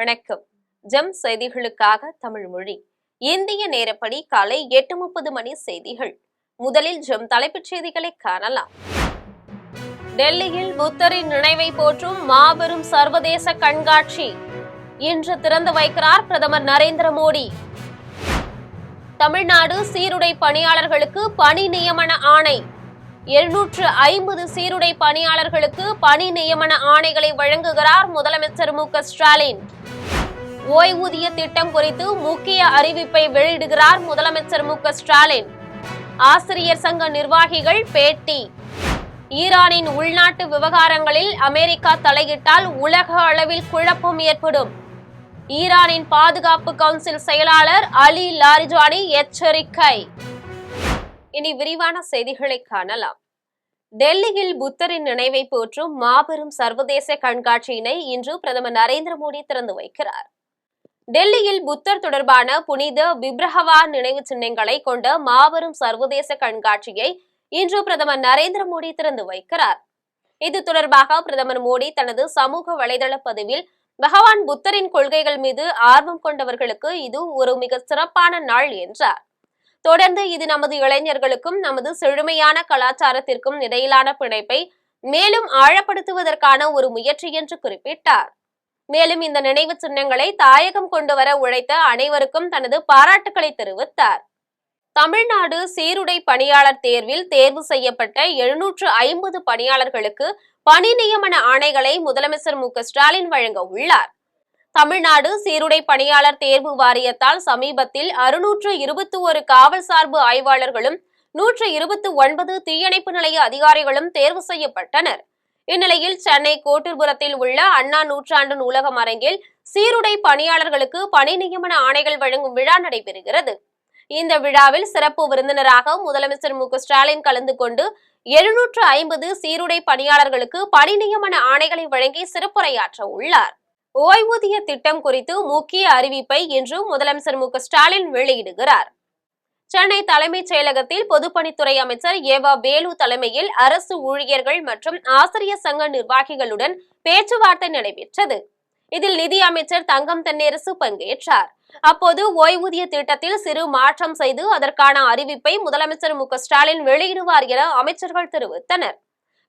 வணக்கம். ஜெம் செய்திகளுக்காக தமிழ் மொழி. இந்திய நேரப்படி காலை 8:30 மணி செய்திகள். முதலில் ஜெம் தலைப்புச் செய்திகளை காணலாம். டெல்லியில் புத்தரின் நினைவை போற்றும் மாபெரும் சர்வதேச கண்காட்சி இன்று திறந்து வைக்கிறார் பிரதமர் நரேந்திர மோடி. தமிழ்நாடு சீருடை பணியாளர்களுக்கு பணி நியமன ஆணை. 750 சீருடை பணியாளர்களுக்கு பணி நியமன ஆணைகளை வழங்குகிறார் முதலமைச்சர் மு.க. ஸ்டாலின். ஓய்வூதிய திட்டம் குறித்து முக்கிய அறிவிப்பை வெளியிடுகிறார் முதலமைச்சர் மு.க. ஸ்டாலின். ஆசிரியர் சங்க நிர்வாகிகள் பேட்டி. ஈரானின் உள்நாட்டு விவகாரங்களில் அமெரிக்கா தலையிட்டால் உலக அளவில் குழப்பம் ஏற்படும். ஈரானின் பாதுகாப்பு கவுன்சில் செயலாளர் அலி லாரிஜானி எச்சரிக்கை. இனி விரிவான செய்திகளை காணலாம். டெல்லியில் புத்தரின் நினைவை போற்றும் மாபெரும் சர்வதேச கண்காட்சியினை இன்று பிரதமர் நரேந்திர மோடி திறந்து வைக்கிறார். டெல்லியில் புத்தர் தொடர்பான புனித விப்ரஹவா நினைவு சின்னங்களை கொண்ட மாபெரும் சர்வதேச கண்காட்சியை இன்று பிரதமர் நரேந்திர மோடி திறந்து வைக்கிறார். இது தொடர்பாக பிரதமர் மோடி தனது சமூக வலைதள பதிவில் பகவான் புத்தரின் கொள்கைகள் மீது ஆர்வம் கொண்டவர்களுக்கு இது ஒரு மிக சிறப்பான நாள் என்றார். தொடர்ந்து இது நமது இளைஞர்களுக்கும் நமது செழுமையான கலாச்சாரத்திற்கும் இடையிலான பிணைப்பை மேலும் ஆழப்படுத்துவதற்கான ஒரு முயற்சி என்று குறிப்பிட்டார். மேலும் இந்த நினைவு சின்னங்களை தாயகம் கொண்டு வர உழைத்த அனைவருக்கும் தனது பாராட்டுக்களை தெரிவித்தார். தமிழ்நாடு சீருடை பணியாளர் தேர்வில் தேர்வு செய்யப்பட்ட 750 பணியாளர்களுக்கு பணி நியமன ஆணைகளை முதலமைச்சர் மு.க. ஸ்டாலின் வழங்க உள்ளார். தமிழ்நாடு சீருடை பணியாளர் தேர்வு வாரியத்தால் சமீபத்தில் 621 காவல் சார்பு ஆய்வாளர்களும் 129 தீயணைப்பு நிலைய அதிகாரிகளும் தேர்வு செய்யப்பட்டனர். இந்நிலையில் சென்னை கோட்டூர்புரத்தில் உள்ள அண்ணா நூற்றாண்டு நூலகம் அரங்கில் சீருடை பணியாளர்களுக்கு பணி நியமன ஆணைகள் வழங்கும் விழா நடைபெறுகிறது. இந்த விழாவில் சிறப்பு விருந்தினராக முதலமைச்சர் மு.க. ஸ்டாலின் கலந்து கொண்டு 750 சீருடை பணியாளர்களுக்கு பணி நியமன ஆணைகளை வழங்கி சிறப்புரையாற்ற உள்ளார். ஓய்வூதிய திட்டம் குறித்து முக்கிய அறிவிப்பை இன்று முதலமைச்சர் மு.க. ஸ்டாலின் வெளியிடுகிறார். சென்னை தலைமைச் செயலகத்தில் பொதுப்பணித்துறை அமைச்சர் ஏவா வேலு தலைமையில் அரசு ஊழியர்கள் மற்றும் ஆசிரியர் சங்க நிர்வாகிகளுடன் பேச்சுவார்த்தை நடைபெற்றது. இதில் நிதி அமைச்சர் தங்கம் தென்னரசு பங்கேற்றார். அப்போது ஓய்வூதிய திட்டத்தில் சிறு மாற்றம் செய்து அதற்கான அறிவிப்பை முதலமைச்சர் மு.க. ஸ்டாலின் வெளியிடுவார் என அமைச்சர்கள் தெரிவித்தனர்.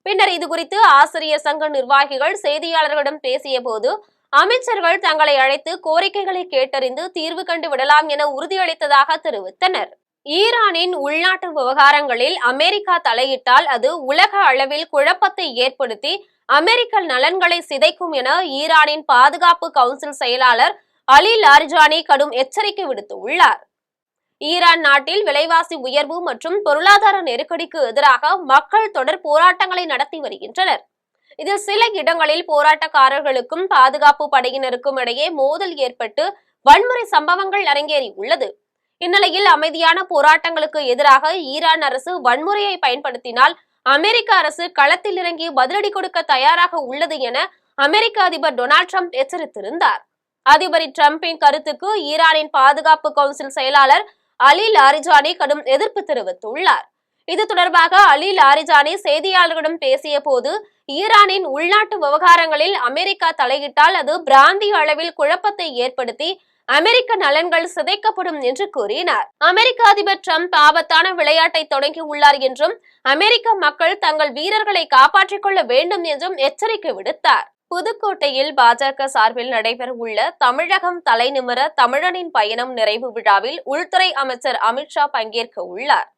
பின்னர் இதுகுறித்து ஆசிரியர் சங்க நிர்வாகிகள் செய்தியாளர்களிடம் பேசிய போது அமைச்சர்கள் தங்களை அழைத்து கோரிக்கைகளை கேட்டறிந்து தீர்வு கண்டு விடலாம் என உறுதியளித்ததாக தெரிவித்தனர். ஈரானின் உள்நாட்டு விவகாரங்களில் அமெரிக்கா தலையிட்டால் அது உலக அளவில் குழப்பத்தை ஏற்படுத்தி அமெரிக்க நலன்களை சிதைக்கும் என ஈரானின் பாதுகாப்பு கவுன்சில் செயலாளர் அலி லாரிஜானி கடும் எச்சரிக்கை விடுத்துள்ளார். ஈரான் நாட்டில் விலைவாசி உயர்வு மற்றும் பொருளாதார நெருக்கடிக்கு எதிராக மக்கள் தொடர் போராட்டங்களை நடத்தி வருகின்றனர். இதில் சில இடங்களில் போராட்டக்காரர்களுக்கும் பாதுகாப்பு படையினருக்கும் இடையே மோதல் ஏற்பட்டு வன்முறை சம்பவங்கள் அரங்கேறி உள்ளது. இந்நிலையில் அமைதியான போராட்டங்களுக்கு எதிராக ஈரான் அரசு வன்முறையை பயன்படுத்தினால் அமெரிக்க அரசு களத்தில் இறங்கி பதிலடி கொடுக்க தயாராக உள்ளது என அமெரிக்க அதிபர் டொனால்ட் ட்ரம்ப் எச்சரித்திருந்தார். அதிபர் டிரம்பின் கருத்துக்கு ஈரானின் பாதுகாப்பு கவுன்சில் செயலாளர் அலி லாரிஜானி கடும் எதிர்ப்பு தெரிவித்துள்ளார். இது தொடர்பாக அலி லாரிஜானி செய்தியாளர்களிடம் பேசிய போது ஈரானின் உள்நாட்டு விவகாரங்களில் அமெரிக்கா தலையிட்டால் அது பிராந்திய அளவில் குழப்பத்தை ஏற்படுத்தி அமெரிக்க நலன்கள் சிதைக்கப்படும் என்று கூறினார். அமெரிக்க அதிபர் ட்ரம்ப் ஆபத்தான விளையாட்டை தொடங்கி உள்ளார் என்றும் அமெரிக்க மக்கள் தங்கள் வீரர்களை காப்பாற்றிக் கொள்ள வேண்டும் என்றும் எச்சரிக்கை விடுத்தார். புதுக்கோட்டையில் பாஜக சார்பில் நடைபெறவுள்ள தமிழகம் தலைநிமிர தமிழனின் பயணம் நிறைவு விழாவில் உள்துறை அமைச்சர் அமித்ஷா பங்கேற்க உள்ளார்.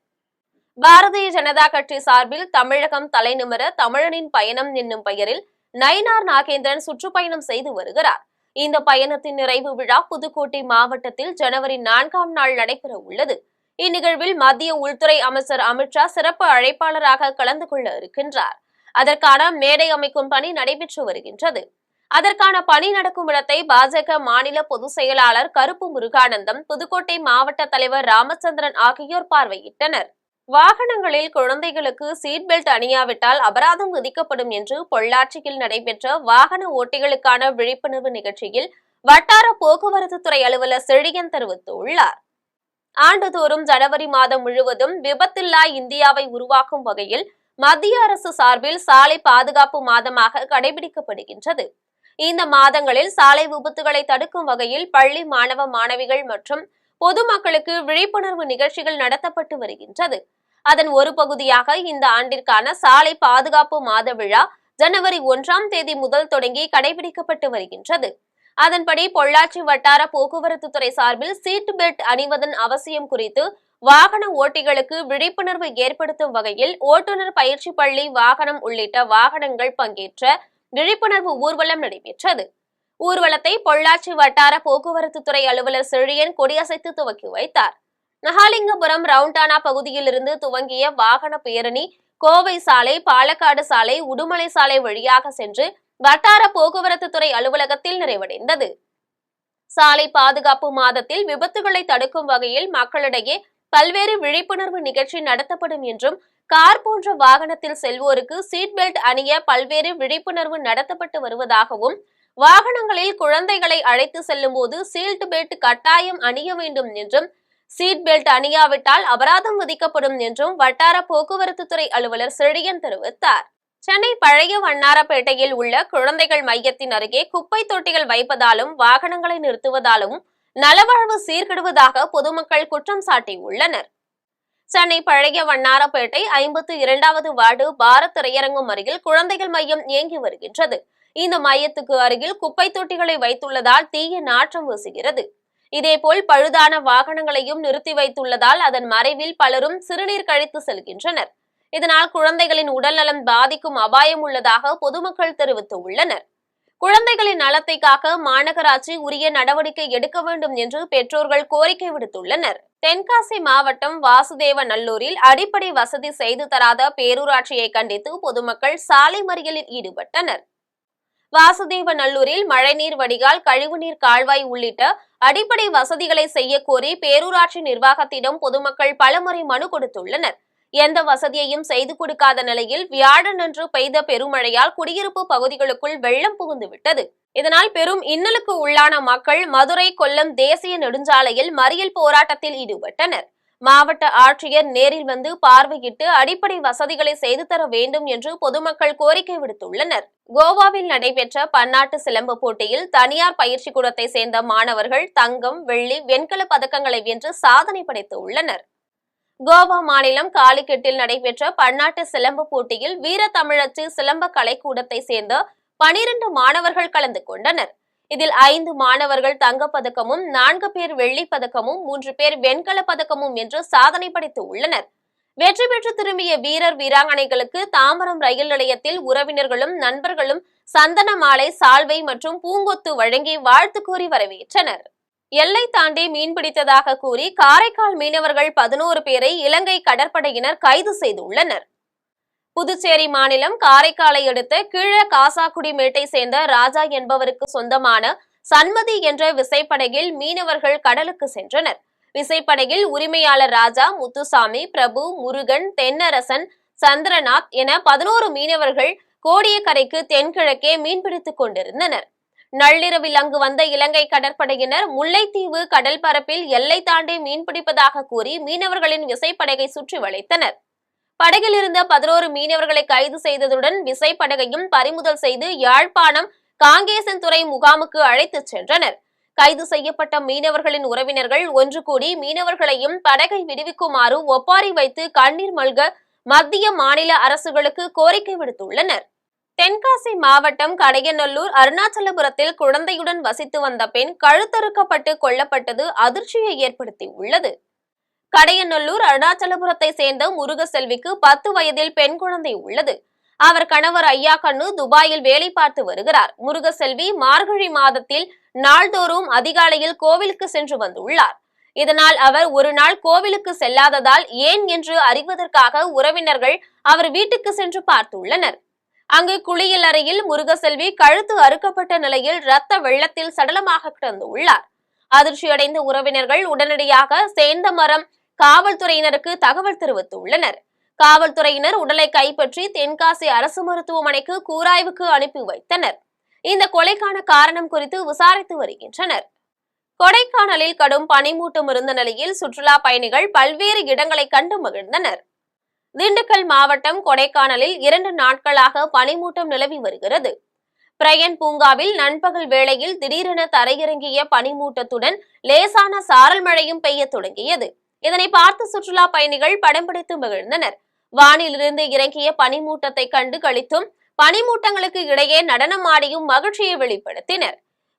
பாரதிய ஜனதா கட்சி சார்பில் தமிழகம் தலைநிமிர தமிழனின் பயணம் என்னும் பெயரில் நயினார் நாகேந்திரன் சுற்றுப்பயணம் செய்து வருகிறார். இந்த பயணத்தின் நிறைவு விழா புதுக்கோட்டை மாவட்டத்தில் ஜனவரி 4ஆம் நாள் நடைபெற உள்ளது. இந்நிகழ்வில் மத்திய உள்துறை அமைச்சர் அமித்ஷா சிறப்பு அழைப்பாளராக கலந்து கொள்ள இருக்கின்றார். அதற்கான மேடை அமைக்கும் பணி நடைபெற்று வருகின்றது. அதற்கான பணி நடக்கும் இடத்தை பாஜக மாநில பொதுச் செயலாளர் கருப்பு முருகானந்தம், புதுக்கோட்டை மாவட்ட தலைவர் ராமச்சந்திரன் ஆகியோர் பார்வையிட்டனர். வாகனங்களில் குழந்தைகளுக்கு சீட் பெல்ட் அணியாவிட்டால் அபராதம் விதிக்கப்படும் என்று பொள்ளாச்சியில் நடைபெற்ற வாகன ஓட்டிகளுக்கான விழிப்புணர்வு நிகழ்ச்சியில் வட்டார போக்குவரத்து துறை அலுவலர் செழியன் தெரிவித்துள்ளார். ஆண்டுதோறும் ஜனவரி மாதம் முழுவதும் விபத்தில்லா இந்தியாவை உருவாக்கும் வகையில் மத்திய அரசு சார்பில் சாலை பாதுகாப்பு மாதமாக கடைபிடிக்கப்படுகின்றது. இந்த மாதங்களில் சாலை விபத்துகளை தடுக்கும் வகையில் பள்ளி மாணவ மாணவிகள் மற்றும் பொதுமக்களுக்கு விழிப்புணர்வு நிகழ்ச்சிகள் நடத்தப்பட்டு வருகின்றது. அதன் ஒரு பகுதியாக இந்த ஆண்டிற்கான சாலை பாதுகாப்பு மாத விழா ஜனவரி 1ஆம் தேதி முதல் தொடங்கி கடைபிடிக்கப்பட்டு வருகின்றது. அதன்படி பொள்ளாச்சி வட்டார போக்குவரத்து துறை சார்பில் சீட் பெல்ட் அணிவதன் அவசியம் குறித்து வாகன ஓட்டிகளுக்கு விழிப்புணர்வு ஏற்படுத்தும் வகையில் ஓட்டுநர் பயிற்சி பள்ளி வாகனம் உள்ளிட்ட வாகனங்கள் பங்கேற்ற விழிப்புணர்வு ஊர்வலம் நடைபெற்றது. ஊர்வலத்தை பொள்ளாச்சி வட்டார போக்குவரத்து துறை அலுவலர் செழியன் கொடியசைத்து துவக்கி வைத்தார். மகாலிங்கபுரம் ரவுண்டானா பகுதியில் இருந்து துவங்கிய வாகன பேரணி கோவை சாலை, பாலக்காடு சாலை, உடுமலை சாலை வழியாக சென்று வட்டார போக்குவரத்து துறை அலுவலகத்தில் நிறைவடைந்தது. சாலை பாதுகாப்பு மாதத்தில் விபத்துகளை தடுக்கும் வகையில் மக்களிடையே பல்வேறு விழிப்புணர்வு நிகழ்ச்சி நடத்தப்படும் என்றும், கார் போன்ற வாகனத்தில் செல்வோருக்கு சீட் பெல்ட் அணிய பல்வேறு விழிப்புணர்வு நடத்தப்பட்டு வருவதாகவும், வாகனங்களில் குழந்தைகளை அழைத்து செல்லும் போது சீட் பெல்ட் கட்டாயம் அணிய வேண்டும் என்றும், சீட் பெல்ட் அணியாவிட்டால் அபராதம் விதிக்கப்படும் என்றும் வட்டார போக்குவரத்து துறை அலுவலர் செழியன் தெரிவித்தார். சென்னை பழைய வண்ணாரப்பேட்டையில் உள்ள குழந்தைகள் மையத்தின் அருகே குப்பை தொட்டிகள் வைப்பதாலும் வாகனங்களை நிறுத்துவதாலும் நலவாழ்வு சீர்கெடுவதாக பொதுமக்கள் குற்றம் சாட்டியுள்ளனர். சென்னை பழைய வண்ணாரப்பேட்டை 52வது வார்டு பாரத் திரையரங்கம் அருகில் குழந்தைகள் மையம் இயங்கி வருகின்றது. இந்த மையத்துக்கு அருகில் குப்பை தொட்டிகளை வைத்துள்ளதால் தீய நாற்றம் வீசுகிறது. இதேபோல் பழுதான வாகனங்களையும் நிறுத்தி வைத்துள்ளதால் அதன் மறைவில் பலரும் சிறுநீர் கழித்து செல்கின்றனர். இதனால் குழந்தைகளின் உடல்நலம் பாதிக்கும் அபாயம் உள்ளதாக பொதுமக்கள் தெரிவித்துள்ளனர். குழந்தைகளின் நலத்தை காக்க மாநகராட்சி உரிய நடவடிக்கை எடுக்க வேண்டும் என்று பெற்றோர்கள் கோரிக்கை விடுத்துள்ளனர். தென்காசி மாவட்டம் வாசுதேவநல்லூரில் அடிப்படை வசதி செய்து தராத பேரூராட்சியை கண்டித்து பொதுமக்கள் சாலை மறியலில் ஈடுபட்டனர். வாசுதேவநல்லூரில் மழைநீர் வடிகால், கழிவுநீர் கால்வாய் உள்ளிட்ட அடிப்படை வசதிகளை செய்ய கோரி பேரூராட்சி நிர்வாகத்திடம் பொதுமக்கள் பலமுறை மனு கொடுத்துள்ளனர். எந்த வசதியையும் செய்து கொடுக்காத நிலையில் வியாழனன்று பெய்த பெருமழையால் குடியிருப்பு பகுதிகளுக்குள் வெள்ளம் புகுந்துவிட்டது. இதனால் பெரும் இன்னலுக்கு உள்ளான மக்கள் மதுரை கொல்லம் தேசிய நெடுஞ்சாலையில் மறியல் போராட்டத்தில் ஈடுபட்டனர். மாவட்ட ஆட்சியர் நேரில் வந்து பார்வையிட்டு அடிப்படை வசதிகளை செய்து தர வேண்டும் என்று பொதுமக்கள் கோரிக்கை விடுத்துள்ளனர். கோவாவில் நடைபெற்ற பன்னாட்டு சிலம்ப போட்டியில் தனியார் பயிற்சி கூடத்தை சேர்ந்த மாணவர்கள் தங்கம், வெள்ளி, வெண்கல பதக்கங்களை வென்று சாதனை படைத்துள்ளனர். கோவா மாநிலம் காலிக்கட்டில் நடைபெற்ற பன்னாட்டு சிலம்ப போட்டியில் வீர தமிழச்சி சிலம்ப கலைக்கூடத்தை சேர்ந்த 12 மாணவர்கள் கலந்து கொண்டனர். இதில் 5 மாணவர்கள் தங்கப்பதக்கமும், 4 பேர் வெள்ளி பதக்கமும், 3 பேர் வெண்கல பதக்கமும் வென்று சாதனை படைத்து உள்ளனர். வெற்றி பெற்று திரும்பிய வீரர் வீராங்கனைகளுக்கு தாம்பரம் ரயில் நிலையத்தில் உறவினர்களும் நண்பர்களும் சந்தன மாலை, சால்வை மற்றும் பூங்கொத்து வழங்கி வாழ்த்து கூறி வரவேற்றனர். எல்லை தாண்டி மீன்பிடித்ததாக கூறி காரைக்கால் மீனவர்கள் 11 பேரை இலங்கை கடற்படையினர் கைது செய்துள்ளனர். புதுச்சேரி மாநிலம் காரைக்காலை அடுத்த கீழ காசாக்குடி மேட்டை சேர்ந்த ராஜா என்பவருக்கு சொந்தமான சண்மதி என்ற விசைப்படகில் மீனவர்கள் கடலுக்கு சென்றனர். விசைப்படகில் உரிமையாளர் ராஜா, முத்துசாமி, பிரபு, முருகன், தென்னரசன், சந்திரநாத் என 11 மீனவர்கள் கோடியக்கரைக்கு தென்கிழக்கே மீன்பிடித்துக் கொண்டிருந்தனர். நள்ளிரவில் அங்கு வந்த இலங்கை கடற்படையினர் முல்லைத்தீவு கடல் பரப்பில் எல்லை தாண்டி மீன்பிடிப்பதாக கூறி மீனவர்களின் விசைப்படகை சுற்றி வளைத்தனர். படகில் இருந்த 11 மீனவர்களை கைது செய்ததுடன் விசைப்படகையும் பறிமுதல் செய்து யாழ்ப்பாணம் காங்கேசன்துறை முகாமுக்கு அழைத்துச் சென்றனர். கைது செய்யப்பட்ட மீனவர்களின் உறவினர்கள் ஒன்று கூடி மீனவர்களையும் படகை விடுவிக்குமாறு ஒப்பாரி வைத்து கண்ணீர் மல்க மத்திய மாநில அரசுகளுக்கு கோரிக்கை விடுத்துள்ளனர். தென்காசி மாவட்டம் கடையநல்லூர் அருணாச்சலபுரத்தில் குழந்தையுடன் வசித்து வந்த பெண் கழுத்தறுக்கப்பட்டு கொல்லப்பட்டது அதிர்ச்சியை ஏற்படுத்தி உள்ளது. கடையநல்லூர் அருணாச்சலபுரத்தை சேர்ந்த முருகசெல்விக்கு 10 வயதில் பெண் குழந்தை உள்ளது. அவர் கணவர் ஐயா கண்ணு துபாயில் வேலை பார்த்து வருகிறார். முருகசெல்வி மார்கழி மாதத்தில் நாள்தோறும் அதிகாலையில் கோவிலுக்கு சென்று வந்துள்ளார். இதனால் அவர் ஒரு நாள் கோவிலுக்கு செல்லாததால் ஏன் என்று அறிவதற்காக உறவினர்கள் அவர் வீட்டுக்கு சென்று பார்த்துள்ளனர். அங்கு குளியல் அறையில் முருகசெல்வி கழுத்து அறுக்கப்பட்ட நிலையில் இரத்த வெள்ளத்தில் சடலமாக கிடந்துள்ளார். அதிர்ச்சியடைந்த உறவினர்கள் உடனடியாக சேந்தமரம் காவல்துறையினருக்கு தகவல் தெரிவித்துள்ளனர். காவல்துறையினர் உடலை கைப்பற்றி தென்காசி அரசு மருத்துவமனைக்கு கூராய்வுக்கு அனுப்பி வைத்தனர். இந்த கொலைக்கான காரணம் குறித்து விசாரித்து வருகின்றனர். கொடைக்கானலில் கடும் பனிமூட்டம் இருந்த நிலையில் சுற்றுலா பயணிகள் பல்வேறு இடங்களை கண்டு மகிழ்ந்தனர். திண்டுக்கல் மாவட்டம் கொடைக்கானலில் 2 நாட்களாக பனிமூட்டம் நிலவி வருகிறது. பிரையன் பூங்காவில் நண்பகல் வேளையில் திடீரென தரையிறங்கிய பனிமூட்டத்துடன் லேசான சாரல் மழையும் பெய்ய தொடங்கியது. இதனை பார்த்து சுற்றுலா பயணிகள் படம் பிடித்து மகிழ்ந்தனர். வானிலிருந்து இறங்கிய பனிமூட்டத்தை கண்டு களித்தும் பனிமூட்டங்களுக்கு இடையே நடனம் ஆடியும் மகிழ்ச்சியை வெளிப்படுத்தினர்.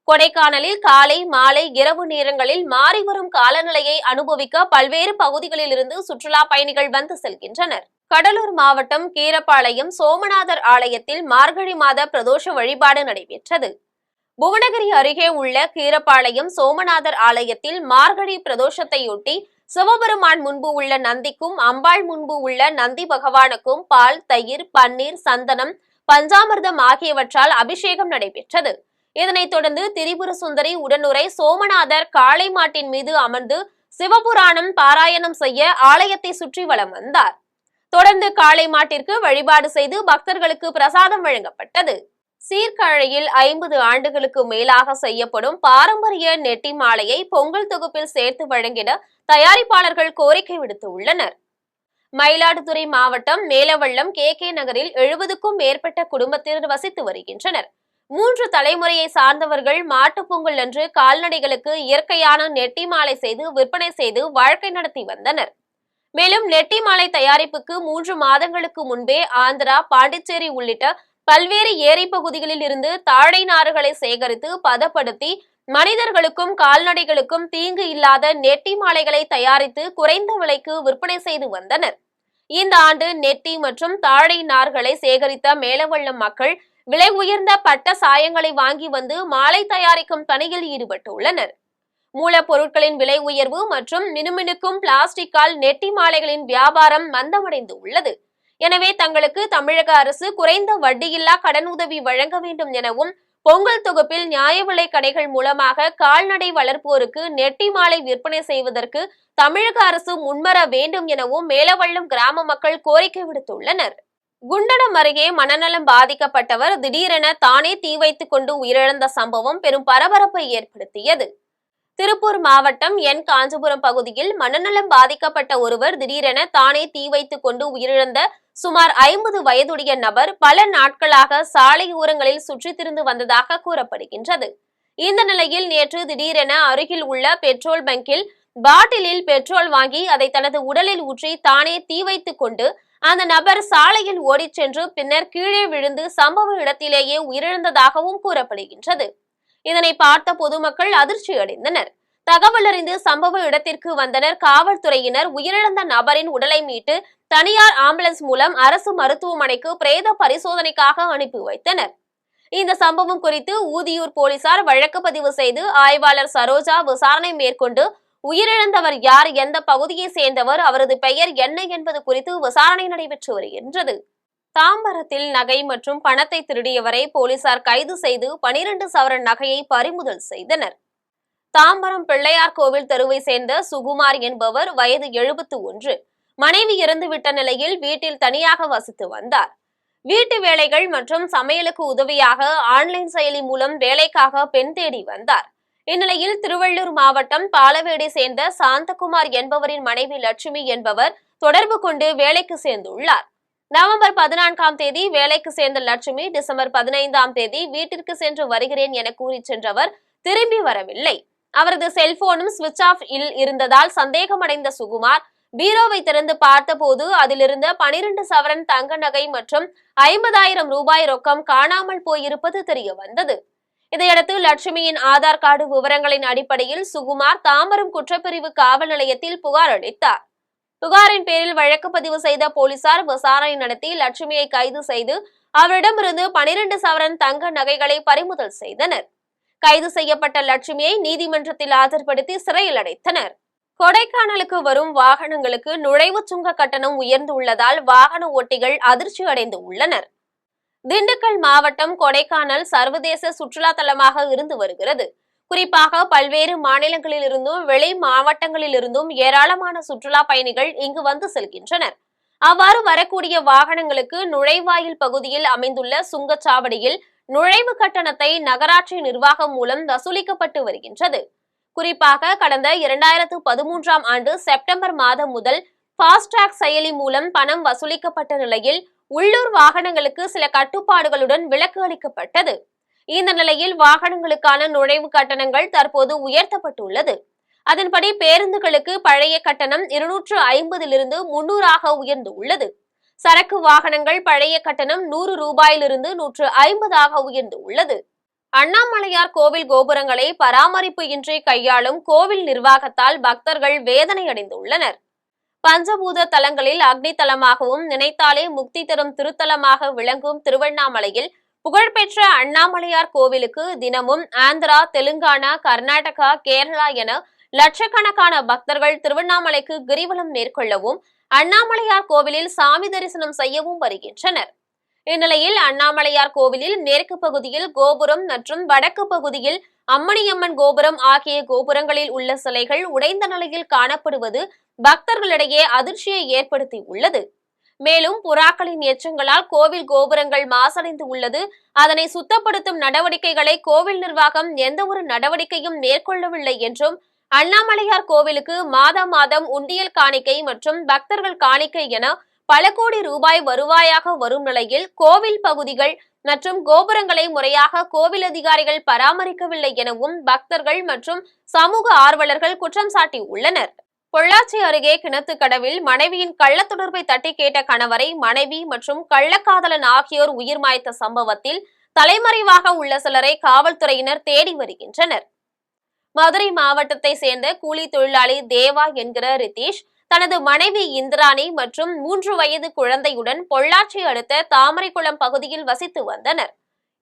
கொடைக்கானலில் காலை மாலை இரவு நேரங்களில் மாறிவரும் காலநிலையை அனுபவிக்க பல்வேறு பகுதிகளில் இருந்து சுற்றுலா பயணிகள் வந்து செல்கின்றனர். கடலூர் மாவட்டம் கீரப்பாளையம் சோமநாதர் ஆலயத்தில் மார்கழி மாத பிரதோஷ வழிபாடு நடைபெற்றது. புவனகிரி அருகே உள்ள கீரப்பாளையம் சோமநாதர் ஆலயத்தில் மார்கழி பிரதோஷத்தையொட்டி சிவபெருமான் முன்பு உள்ள நந்திக்கும் அம்பாள் முன்பு உள்ள நந்தி பகவானுக்கும் பால், தயிர், பன்னீர், சந்தனம், பஞ்சாமிர்தம் ஆகியவற்றால் அபிஷேகம் நடைபெற்றது. இதனைத் தொடர்ந்து திரிபுர சுந்தரி உடனுரை சோமநாதர் காளை மாட்டின் மீது அமர்ந்து சிவபுராணம் பாராயணம் செய்ய ஆலயத்தை சுற்றி வலம் வந்தார். தொடர்ந்து காளை மாட்டிற்கு வழிபாடு செய்து பக்தர்களுக்கு பிரசாதம் வழங்கப்பட்டது. சீர்காழியில் 50 ஆண்டுகளுக்கு மேலாக செய்யப்படும் பாரம்பரிய நெட்டி மாலையை பொங்கல் தொகுப்பில் சேர்த்து வழங்கிட தயாரிப்பாளர்கள் கோரிக்கை விடுத்துள்ளனர். மயிலாடுதுறை மாவட்டம் மேலவள்ளம் KK நகரில் 70க்கும் மேற்பட்ட குடும்பத்தினர் வசித்து வருகின்றனர். 3 தலைமுறையை சார்ந்தவர்கள் மாட்டுப்பொங்கல் அன்று கால்நடைகளுக்கு இயற்கையான நெட்டி மாலை செய்து விற்பனை செய்து வாழ்க்கை நடத்தி வந்தனர். மேலும் நெட்டி மாலை தயாரிப்புக்கு 3 மாதங்களுக்கு முன்பே ஆந்திரா, பாண்டிச்சேரி உள்ளிட்ட பல்வேறு ஏரி பகுதிகளில் இருந்து தாழை நாறுகளை சேகரித்து பதப்படுத்தி மனிதர்களுக்கும் கால்நடைகளுக்கும் தீங்கு இல்லாத நெட்டி மாலைகளை தயாரித்து குறைந்த விலைக்கு விற்பனை செய்து வந்தனர். இந்த ஆண்டு நெட்டி மற்றும் தாழை நார்களை சேகரித்த மேலவள்ளம் மக்கள் விலை உயர்ந்த பட்ட சாயங்களை வாங்கி வந்து மாலை தயாரிக்கும் பணியில் ஈடுபட்டுள்ளனர். மூலப்பொருட்களின் விலை உயர்வு மற்றும் மினுமினுக்கும் பிளாஸ்டிக்கால் நெட்டி மாலைகளின் வியாபாரம் மந்தமடைந்து உள்ளது. எனவே தங்களுக்கு தமிழக அரசு குறைந்த வட்டியில்லா கடன் உதவி வழங்க வேண்டும் எனவும் பொங்கல் தொகுப்பில் நியாய விலை கடைகள் மூலமாக கால்நடை வளர்ப்போருக்கு நெட்டி மாலை விற்பனை செய்வதற்கு தமிழக அரசு முன்வர வேண்டும் எனவும் மேலவள்ளம் கிராம மக்கள் கோரிக்கை விடுத்துள்ளனர். குண்டடம் அருகே மனநலம் பாதிக்கப்பட்டவர் திடீரென தானே தீ வைத்துக் கொண்டு உயிரிழந்த சம்பவம் பெரும் பரபரப்பை ஏற்படுத்தியது. திருப்பூர் மாவட்டம் காஞ்சிபுரம் பகுதியில் மனநலம் பாதிக்கப்பட்ட ஒருவர் திடீரென தானே தீ வைத்துக் கொண்டு உயிரிழந்த சுமார் 50 வயதுடைய நபர் பல நாட்களாக சாலை ஓரங்களில் சுற்றித் திரிந்து வந்ததாக கூறப்படுகின்றது. இந்த நிலையில் நேற்று திடீரென அருகில் உள்ள பெட்ரோல் பங்கில் பாட்டிலில் பெட்ரோல் வாங்கி அதை தனது உடலில் ஊற்றி தானே தீ வைத்துக் கொண்டு அந்த நபர் சாலையில் ஓடிச் சென்று பின்னர் கீழே விழுந்து சம்பவ இடத்திலேயே உயிரிழந்ததாகவும் கூறப்படுகின்றது. இதனை பார்த்த பொதுமக்கள் அதிர்ச்சி அடைந்தனர். தகவல் அறிந்து சம்பவ இடத்திற்கு வந்தனர் காவல்துறையினர். உயிரிழந்த நபரின் உடலை மீட்டு தனியார் ஆம்புலன்ஸ் மூலம் அரசு மருத்துவமனைக்கு பிரேத பரிசோதனைக்காக அனுப்பி வைத்தனர். இந்த சம்பவம் குறித்து ஊதியூர் போலீசார் வழக்கு பதிவு செய்து ஆய்வாளர் சரோஜா விசாரணை மேற்கொண்டு உயிரிழந்தவர் யார், எந்த பகுதியை சேர்ந்தவர், அவரது பெயர் என்ன என்பது குறித்து விசாரணை நடைபெற்று வருகின்றது. தாம்பரத்தில் நகை மற்றும் பணத்தை திருடியவரை போலீசார் கைது செய்து 12 சவரன் நகையை பறிமுதல் செய்தனர். தாம்பரம் பிள்ளையார் கோவில் தெருவை சேர்ந்த சுகுமார் என்பவர் வயது 71. மனைவி இறந்துவிட்ட நிலையில் வீட்டில் தனியாக வசித்து வந்தார். வீட்டு வேலைகள் மற்றும் சமையலுக்கு உதவியாக ஆன்லைன் செயலி மூலம் வேலைக்காக பெண் தேடி வந்தார். இந்நிலையில் திருவள்ளூர் மாவட்டம் பாலவேடை சேர்ந்த சாந்தகுமார் என்பவரின் மனைவி லட்சுமி என்பவர் தொடர்பு கொண்டு வேலைக்கு சேர்ந்துள்ளார். நவம்பர் 14ஆம் தேதி வேலைக்கு சேர்ந்த லட்சுமி டிசம்பர் 15ஆம் தேதி வீட்டிற்கு சென்று வருகிறேன் என கூறி சென்றவர் திரும்பி வரவில்லை. அவரது செல்போனும் சுவிட்ச் ஆஃப் இருந்ததால் சந்தேகமடைந்த சுகுமார் பீரோவை திறந்து பார்த்தபோது அதிலிருந்த 12 சவரன் தங்க நகை மற்றும் 50,000 ரூபாய் ரொக்கம் காணாமல் போயிருப்பது தெரிய வந்தது. இதையடுத்து லட்சுமியின் ஆதார் கார்டு விவரங்களின் அடிப்படையில் சுகுமார் தாம்பரம் குற்றப்பிரிவு காவல் நிலையத்தில் புகார் அளித்தார். புகாரின் பேரில் வழக்கு பதிவு செய்த போலீசார் விசாரணை நடத்தி லட்சுமியை கைது செய்து அவரிடமிருந்து 12 சவரன் தங்க நகைகளை பறிமுதல் செய்தனர். கைது செய்யப்பட்ட லட்சுமியை நீதிமன்றத்தில் ஆஜர்படுத்தி சிறையில் அடைத்தனர். கொடைக்கானலுக்கு வரும் வாகனங்களுக்கு நுழைவு சுங்க கட்டணம் உயர்ந்துள்ளதால் வாகன ஓட்டிகள் அதிர்ச்சி அடைந்து உள்ளனர். திண்டுக்கல் மாவட்டம் கொடைக்கானல் சர்வதேச சுற்றுலா தலமாக இருந்து வருகிறது. குறிப்பாக பல்வேறு மாநிலங்களில் இருந்தும் வெளி மாவட்டங்களில் இருந்தும் ஏராளமான சுற்றுலா பயணிகள் இங்கு வந்து செல்கின்றனர். அவ்வாறு வரக்கூடிய வாகனங்களுக்கு நுழைவாயில் பகுதியில் அமைந்துள்ள சுங்கச்சாவடியில் நுழைவு கட்டணத்தை நகராட்சி நிர்வாகம் மூலம் வசூலிக்கப்பட்டு வருகின்றது. குறிப்பாக கடந்த 2013ஆம் ஆண்டு செப்டம்பர் மாதம் முதல் ஃபாஸ்டாக் செயலி மூலம் பணம் வசூலிக்கப்பட்ட நிலையில் உள்ளூர் வாகனங்களுக்கு சில கட்டுப்பாடுகளுடன் விலக்கு அளிக்கப்பட்டது. இந்த நிலையில் வாகனங்களுக்கான நுழைவு கட்டணங்கள் தற்போது உயர்த்தப்பட்டுள்ளது. அதன்படி பேருந்துகளுக்கு பழைய கட்டணம் 250 300 உயர்ந்து உள்ளது. சரக்கு வாகனங்கள் பழைய கட்டணம் 100 ரூபாயிலிருந்து 150 உயர்ந்து உள்ளது. அண்ணாமலையார் கோவில் கோபுரங்களை பராமரிப்பு இன்றி கையாளும் கோவில் நிர்வாகத்தால் பக்தர்கள் வேதனை அடைந்துள்ளனர். பஞ்சபூத தலங்களில் அக்னி தலமாகவும் நினைத்தாலே முக்தி தரும் திருத்தலமாக விளங்கும் திருவண்ணாமலையில் புகழ்பெற்ற அண்ணாமலையார் கோவிலுக்கு தினமும் ஆந்திரா, தெலுங்கானா, கர்நாடகா, கேரளா என லட்சக்கணக்கான பக்தர்கள் திருவண்ணாமலைக்கு கிரிவலம் மேற்கொள்ளவும் அண்ணாமலையார் கோவிலில் சாமி தரிசனம் செய்யவும் வருகின்றனர். இந்நிலையில் அண்ணாமலையார் கோவிலில் மேற்கு பகுதியில் கோபுரம் மற்றும் வடக்கு பகுதியில் அம்மணியம்மன் கோபுரம் ஆகிய கோபுரங்களில் உள்ள சிலைகள் உடைந்த நிலையில் காணப்படுவது பக்தர்களிடையே அதிர்ச்சியை ஏற்படுத்தி உள்ளது. மேலும் புறாக்களின் எச்சங்களால் கோவில் கோபுரங்கள் மாசடைந்து உள்ளது. அதனை சுத்தப்படுத்தும் நடவடிக்கைகளை கோவில் நிர்வாகம் எந்த ஒரு நடவடிக்கையும் மேற்கொள்ளவில்லை என்றும் அண்ணாமலையார் கோவிலுக்கு மாதம் உண்டியல் காணிக்கை மற்றும் பக்தர்கள் காணிக்கை என பல கோடி ரூபாய் வருவாயாக வரும் நிலையில் கோவில் பகுதிகள் மற்றும் கோபுரங்களை முறையாக கோவில் அதிகாரிகள் பராமரிக்கவில்லை எனவும் பக்தர்கள் மற்றும் சமூக ஆர்வலர்கள் குற்றம் சாட்டியுள்ளனர். பொள்ளாச்சி அருகே கிணத்துக்கடவில் மனைவியின் கள்ளத்தொடர்பை தட்டி கேட்ட கணவரை மனைவி மற்றும் கள்ளக்காதலன் ஆகியோர் உயிர் மாய்த்த சம்பவத்தில் தலைமறைவாக உள்ள சிலரை காவல்துறையினர் தேடி வருகின்றனர். மதுரை மாவட்டத்தை சேர்ந்த கூலி தொழிலாளி தேவா என்கிற ரிதீஷ் தனது மனைவி இந்திராணி மற்றும் 3 வயது குழந்தையுடன் பொள்ளாச்சி அடுத்த தாமரைக்குளம் பகுதியில் வசித்து வந்தனர்.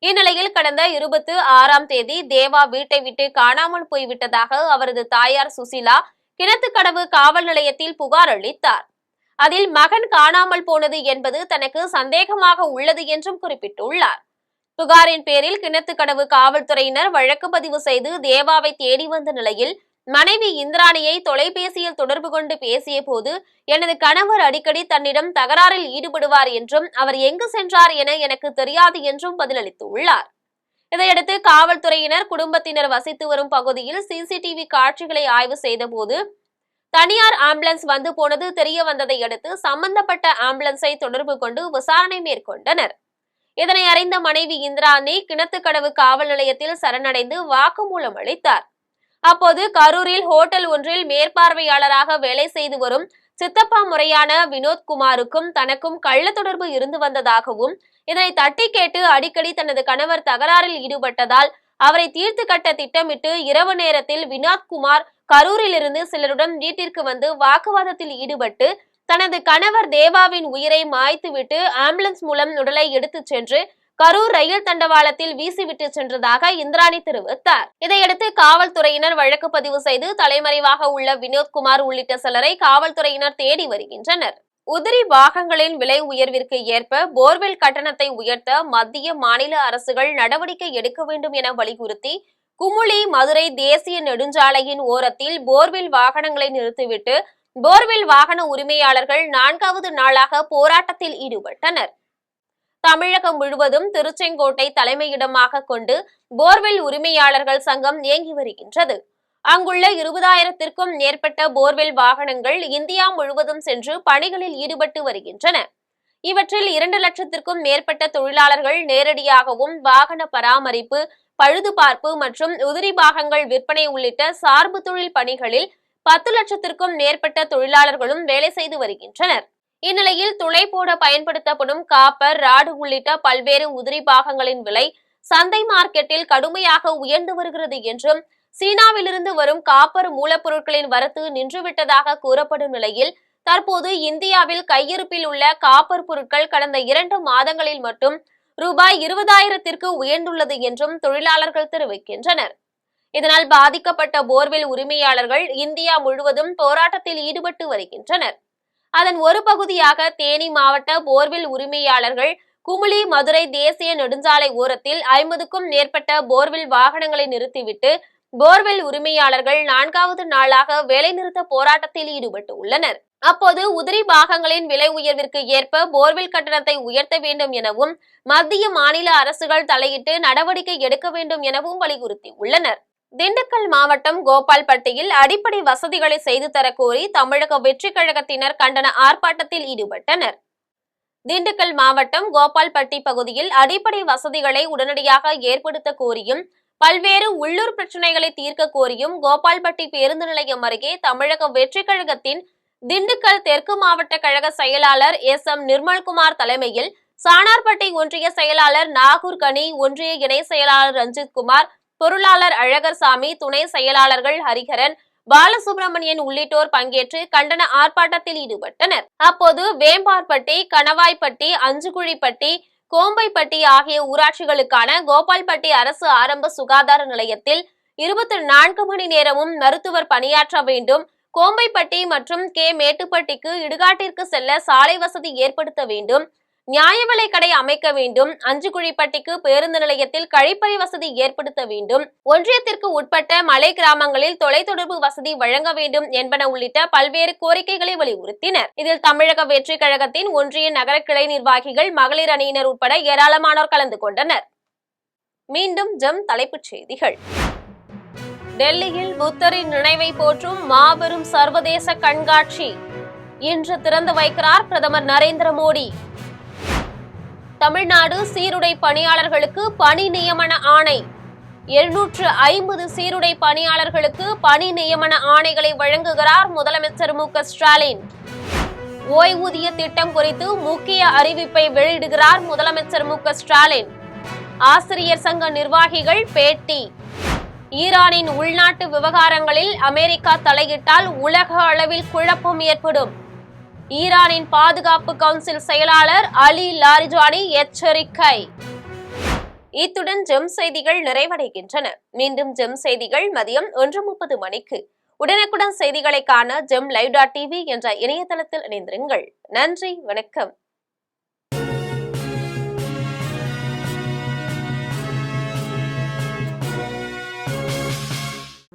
இந்நிலையில் கடந்த 26ஆம் தேதி தேவா வீட்டை விட்டு காணாமல் போய்விட்டதாக அவரது தாயார் சுசிலா கிணத்துக்கடவு காவல் நிலையத்தில் புகார் அளித்தார். அதில் மகன் காணாமல் போனது என்பது தனக்கு சந்தேகமாக உள்ளது என்றும் குறிப்பிட்டுள்ளார். புகாரின் பேரில் கிணத்துக்கடவு காவல்துறையினர் வழக்கு பதிவு செய்து தேவாவை தேடி வந்த நிலையில் மனைவி இந்திராணியை தொலைபேசியில் தொடர்பு கொண்டு பேசிய போது எனது கணவர் அடிக்கடி தன்னிடம் தகராறில் ஈடுபடுவார் என்றும் அவர் எங்கு சென்றார் என எனக்கு தெரியாது என்றும் பதிலளித்துள்ளார். இதையடுத்து காவல்துறையினர் குடும்பத்தினர் வசித்து வரும் பகுதியில் சிசிடிவி காட்சிகளை ஆய்வு செய்தபோது தனியார் ஆம்புலன்ஸ் வந்து போனது தெரிய வந்ததை அடுத்து சம்பந்தப்பட்ட ஆம்புலன்ஸை தொடர்பு கொண்டு விசாரணை மேற்கொண்டனர். இதனை அறிந்த மனைவி இந்திராணி கிணத்துக்கடவு காவல் நிலையத்தில் சரணடைந்து வாக்குமூலம் அளித்தார். அப்போது கரூரில் ஹோட்டல் ஒன்றில் மேற்பார்வையாளராக வேலை செய்து வரும் சித்தப்பா முறையான வினோத்குமாருக்கும் தனக்கும் கள்ள தொடர்பு இருந்து வந்ததாகவும் இதனை தட்டி கேட்டு அடிக்கடி தனது கணவர் தகராறில் ஈடுபட்டதால் அவரை தீர்த்து கட்ட திட்டமிட்டு இரவு நேரத்தில் வினோத்குமார் கரூரிலிருந்து சிலருடன் வீட்டிற்கு வந்து வாக்குவாதத்தில் ஈடுபட்டு தனது கணவர் தேவாவின் உயிரை மாய்த்துவிட்டு ஆம்புலன்ஸ் மூலம் உடலை எடுத்துச் சென்று கரூர் ரயில் தண்டவாளத்தில் வீசிவிட்டு சென்றதாக இந்திராணி தெரிவித்தார். இதையடுத்து காவல்துறையினர் வழக்கு பதிவு செய்து தலைமறைவாக உள்ள வினோத்குமார் உள்ளிட்ட சிலரை காவல்துறையினர் தேடி வருகின்றனர். உதிரி பாகங்களின் விலை உயர்விற்கு ஏற்ப போர்வெல் கட்டணத்தை உயர்த்த மத்திய மாநில அரசுகள் நடவடிக்கை எடுக்க வேண்டும் என வலியுறுத்தி குமுளி மதுரை தேசிய நெடுஞ்சாலையின் ஓரத்தில் போர்வெல் வாகனங்களை நிறுத்திவிட்டு போர்வெல் வாகன உரிமையாளர்கள் 4வது நாளாக போராட்டத்தில் ஈடுபட்டனர். தமிழகம் முழுவதும் திருச்செங்கோட்டை தலைமையிடமாக கொண்டு போர்வெல் உரிமையாளர்கள் சங்கம் இயங்கி வருகின்றது. அங்குள்ள 20,000க்கும் மேற்பட்ட போர்வெல் வாகனங்கள் இந்தியா முழுவதும் சென்று பணிகளில் ஈடுபட்டு வருகின்றன. இவற்றில் 2 லட்சத்திற்கும் மேற்பட்ட தொழிலாளர்கள் நேரடியாகவும் வாகன பராமரிப்பு, பழுதுபார்ப்பு மற்றும் உதிரி பாகங்கள் விற்பனை உள்ளிட்ட சார்பு தொழில் பணிகளில் 10 லட்சத்திற்கும் மேற்பட்ட தொழிலாளர்களும் வேலை செய்து வருகின்றனர். இந்நிலையில் துளை போட பயன்படுத்தப்படும் காப்பர், ராடு உள்ளிட்ட பல்வேறு உதிரி பாகங்களின் விலை சந்தை மார்க்கெட்டில் கடுமையாக உயர்ந்து வருகிறது என்றும் சீனாவிலிருந்து வரும் காப்பர் மூலப்பொருட்களின் வரத்து நின்றுவிட்டதாக கூறப்படும் நிலையில் தற்போது இந்தியாவில் கையிருப்பில் உள்ள காப்பர் பொருட்கள் கடந்த 2 மாதங்களில் மட்டும் ரூபாய் 20,000ற்கு உயர்ந்துள்ளது என்றும் தொழிலாளர்கள் தெரிவிக்கின்றனர். இதனால் பாதிக்கப்பட்ட போர்வெல் உரிமையாளர்கள் இந்தியா முழுவதும் போராட்டத்தில் ஈடுபட்டு வருகின்றனர். அதன் ஒரு பகுதியாக தேனி மாவட்ட போர்வெல் உரிமையாளர்கள் குமுளி மதுரை தேசிய நெடுஞ்சாலை ஓரத்தில் 50க்கும் மேற்பட்ட போர்வெல் வாகனங்களை நிறுத்திவிட்டு போர்வெல் உரிமையாளர்கள் 4வது நாளாக வேலைநிறுத்த போராட்டத்தில் ஈடுபட்டு உள்ளனர். அப்போது உதிரி பாகங்களின் விலை உயர்விற்கு ஏற்ப போர்வெல் கட்டணத்தை உயர்த்த வேண்டும் எனவும் மத்திய மாநில அரசுகள் தலையிட்டு நடவடிக்கை எடுக்க வேண்டும் எனவும் வலியுறுத்தி உள்ளனர். திண்டுக்கல் மாவட்டம் கோபால்பட்டியில் அடிப்படை வசதிகளை செய்து தரக்கோரி தமிழக வெற்றி கழகத்தினர் கண்டன ஆர்ப்பாட்டத்தில் ஈடுபட்டனர். திண்டுக்கல் மாவட்டம் கோபால்பட்டி பகுதியில் அடிப்படை வசதிகளை உடனடியாக ஏற்படுத்த கோரியும் பல்வேறு உள்ளூர் பிரச்சினைகளை தீர்க்க கோரியும் கோபால்பட்டி பேருந்து நிலையம் அருகே தமிழக வெற்றிக் கழகத்தின் திண்டுக்கல் தெற்கு மாவட்ட கழக செயலாளர் SM நிர்மல்குமார் தலைமையில் சானார்பட்டி ஒன்றிய செயலாளர் நாகூர் கனி, ஒன்றிய இணை செயலாளர் ரஞ்சித் குமார், பொருளாளர் அழகர்சாமி, துணை செயலாளர்கள் ஹரிஹரன், பாலசுப்ரமணியன் உள்ளிட்டோர் பங்கேற்று கண்டன ஆர்ப்பாட்டத்தில் ஈடுபட்டனர். அப்போது வேம்பார்பட்டி, கணவாய்பட்டி, அஞ்சுகுழிப்பட்டி, கோம்பைப்பட்டி ஆகிய ஊராட்சிகளுக்கான கோபால்பட்டி அரசு ஆரம்ப சுகாதார நிலையத்தில் 24 மணி நேரமும் மருத்துவர் பணியாற்ற வேண்டும். கோம்பைப்பட்டி மற்றும் மேட்டுப்பட்டிக்கு இடுகாட்டிற்கு செல்ல சாலை வசதி ஏற்படுத்த வேண்டும். நியாய விலை கடை அமைக்க வேண்டும். அஞ்சுகுழிப்பட்டிக்கு பேருந்து நிலையத்தில் கழிப்பறை வசதி ஏற்படுத்த வேண்டும். ஒன்றியத்திற்கு உட்பட்ட மலை கிராமங்களில் தொலைத்தொடர்பு வசதி வழங்க வேண்டும் என்பன உள்ளிட்ட பல்வேறு கோரிக்கைகளை வலியுறுத்தினர். இதில் தமிழக வெற்றிக் கழகத்தின் ஒன்றிய நகர கிளை நிர்வாகிகள், மகளிர் அணியினர் உட்பட ஏராளமானோர் கலந்து கொண்டனர். மீண்டும் தலைப்புச் செய்திகள். டெல்லியில் புத்தரின் நினைவை போற்றும் மாபெரும் சர்வதேச கண்காட்சி இன்று திறந்து வைக்கிறார் பிரதமர் நரேந்திர மோடி. தமிழ்நாடு சீருடை பணியாளர்களுக்கு பணி நியமன ஆணை. 750 சீருடை பணியாளர்களுக்கு பணி நியமன ஆணைகளை வழங்குகிறார் முதலமைச்சர் ஸ்டாலின். ஓய்வூதிய திட்டம் குறித்து முக்கிய அறிவிப்பை வெளியிடுகிறார் முதலமைச்சர் ஸ்டாலின். ஆசிரியர் சங்க நிர்வாகிகள் பேட்டி. ஈரானின் உள்நாட்டு விவகாரங்களில் அமெரிக்கா தலையிட்டால் உலக அளவில் குழப்பம் ஏற்படும். ஈரானின் பாதுகாப்பு கவுன்சில் செயலாளர் அலி லாரிஜானி எச்சரிக்கை. இத்துடன் செய்திகள் நிறைவடைகின்றன. மீண்டும் செய்திகள் மதியம் 1:30 மணிக்கு. உடனுக்குடன் செய்திகளை காண live.tv என்ற இணையதளத்தில் இணைந்திருங்கள். நன்றி, வணக்கம்.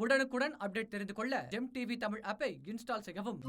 உடனுக்குடன் அப்டேட் தெரிந்து கொள்ள ஜெம் டிவி தமிழ் ஆப்பை இன்ஸ்டால் செய்யவும்.